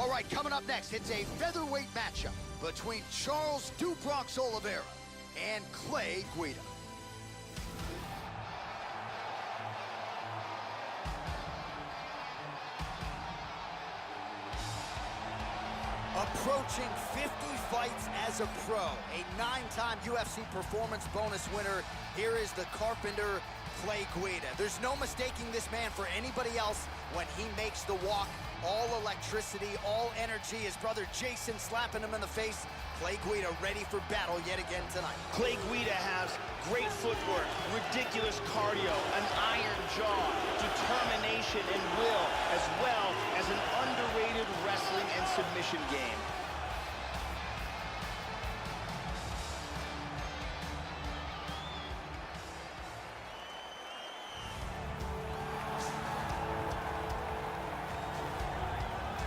All right, coming up next, it's a featherweight matchup between Charles "Bronx" Oliveria and Clay Guida. Approaching 50 fights as a pro, a 9-time UFC performance bonus winner, here is the Carpenter, Clay Guida. There's no mistaking this man for anybody else when he makes the walk. All electricity, all energy. His brother Jason slapping him in the face. Clay Guida ready for battle yet again tonight. Clay Guida has great footwork, ridiculous cardio, an iron jaw, determination and will, as well as an underrated wrestling and submission game.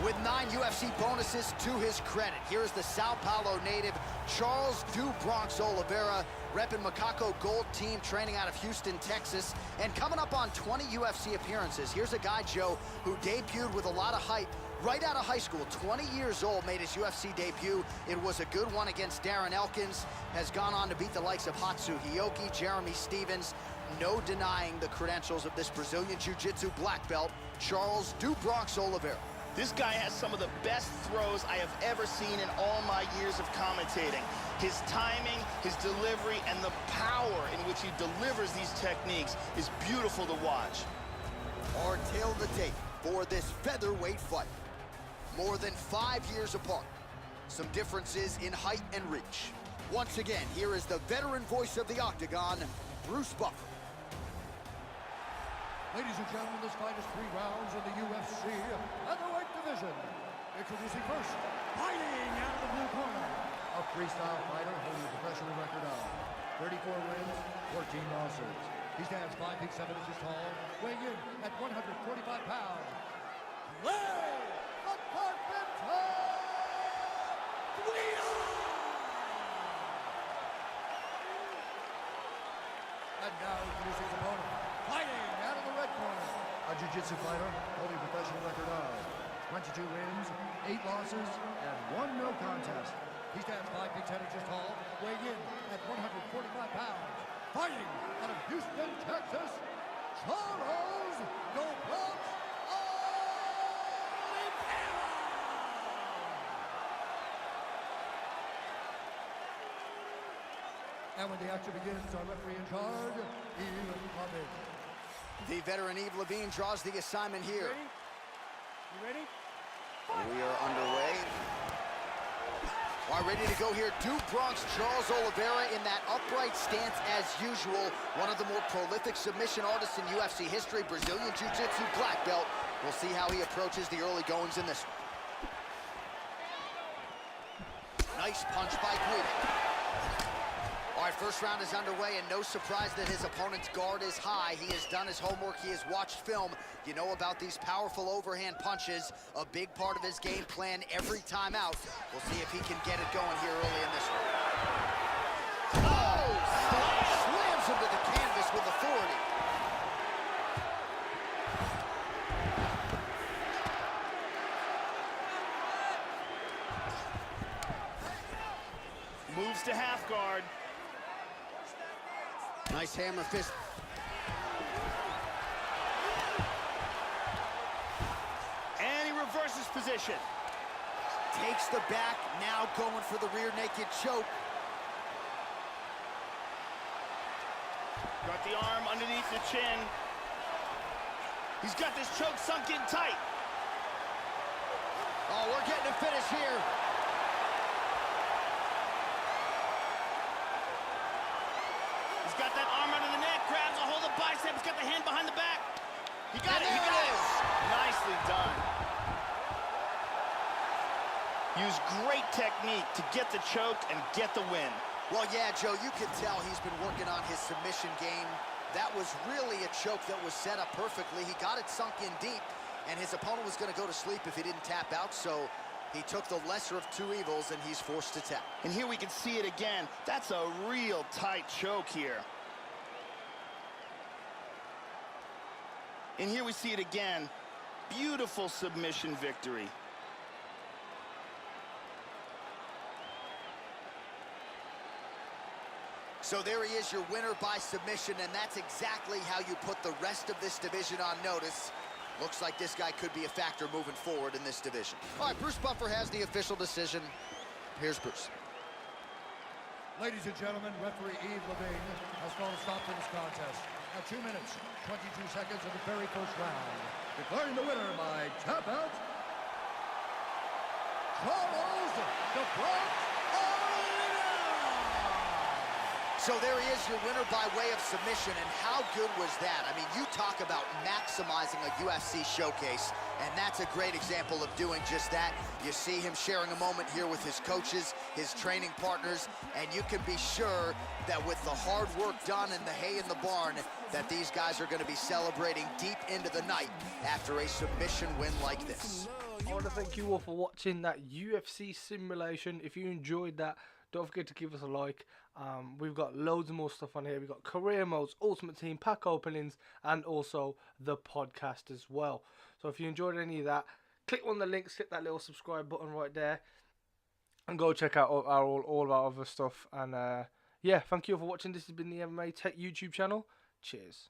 With 9 UFC bonuses to his credit, here's the Sao Paulo native, Charles "Bronx" Oliveria, repping Macaco Gold Team, training out of Houston, Texas, and coming up on 20 UFC appearances. Here's a guy, Joe, who debuted with a lot of hype right out of high school. 20 years old, made his UFC debut. It was a good one against Darren Elkins. Has gone on to beat the likes of Hatsu Hioki, Jeremy Stevens. No denying the credentials of this Brazilian Jiu-Jitsu black belt, Charles "Bronx" Oliveria. This guy has some of the best throws I have ever seen in all my years of commentating. His timing, his delivery, and the power in which he delivers these techniques is beautiful to watch. Our tale of the tape for this featherweight fight. More than 5 years apart. Some differences in height and reach. Once again, here is the veteran voice of the Octagon, Bruce Buffer. Ladies and gentlemen, this fight is 3 rounds in the UFC featherweight division. Introducing first, fighting out of the blue corner, a freestyle fighter holding a professional record of 34 wins, 14 losses. He stands 5 feet 7 inches tall, weighing in at 145 pounds. Clay, the Carpenter, Guida! And now introducing his opponent, fighting out of the red corner, a jiu-jitsu fighter holding a professional record of 22 wins, 8 losses, and 1 no contest. He stands 5 feet 10 inches tall, weighing in at 145 pounds. Fighting out of Houston, Texas, Charles "Bronx" Oliveria! And when the action begins, our referee in charge, Yves Levine. The veteran Yves Levine draws the assignment here. You ready? We are underway. All right, ready to go here. Bronx Charles Oliveria in that upright stance as usual. One of the more prolific submission artists in UFC history, Brazilian Jiu-Jitsu black belt. We'll see how he approaches the early goings in this one. Nice punch by Guida. All right, first round is underway, and no surprise that his opponent's guard is high. He has done his homework. He has watched film. You know about these powerful overhand punches, a big part of his game plan every time out. We'll see if he can get it going here early in this one. Oh! Slams him to the canvas with authority. Moves to half guard. Nice hammer fist. And he reverses position. Takes the back, now going for the rear naked choke. Got the arm underneath the chin. He's got this choke sunk in tight. Oh, we're getting a finish here. Got that arm under the neck, grabs a hold of biceps, got the hand behind the back. He got it, he got it. Nicely done. Use great technique to get the choke and get the win. Well, yeah, Joe, you can tell he's been working on his submission game. That was really a choke that was set up perfectly. He got it sunk in deep, and his opponent was going to go to sleep if he didn't tap out, so he took the lesser of 2 evils, and he's forced to tap. And here we can see it again. That's a real tight choke here. And here we see it again. Beautiful submission victory. So there he is, your winner by submission, and that's exactly how you put the rest of this division on notice. Looks like this guy could be a factor moving forward in this division. All right, Bruce Buffer has the official decision. Here's Bruce. Ladies and gentlemen, referee Yves Levine has called a stop to this contest. Now 2 minutes, 22 seconds of the very first round. Declaring the winner by tap out, Charles the Bronx Oliveria! So there he is, your winner by way of submission, and how good was that? I mean, you talk about maximizing a UFC showcase, and that's a great example of doing just that. You see him sharing a moment here with his coaches, his training partners, and you can be sure that with the hard work done and the hay in the barn, that these guys are going to be celebrating deep into the night after a submission win like this. I want to thank you all for watching that UFC simulation. If you enjoyed that, don't forget to give us a like. We've got loads of more stuff on here. We've got career modes, ultimate team, pack openings, and also the podcast as well. So if you enjoyed any of that, click on the links, click that little subscribe button right there, and go check out all of our other stuff. And yeah, thank you all for watching. This has been the MMA Tech YouTube channel. Cheers.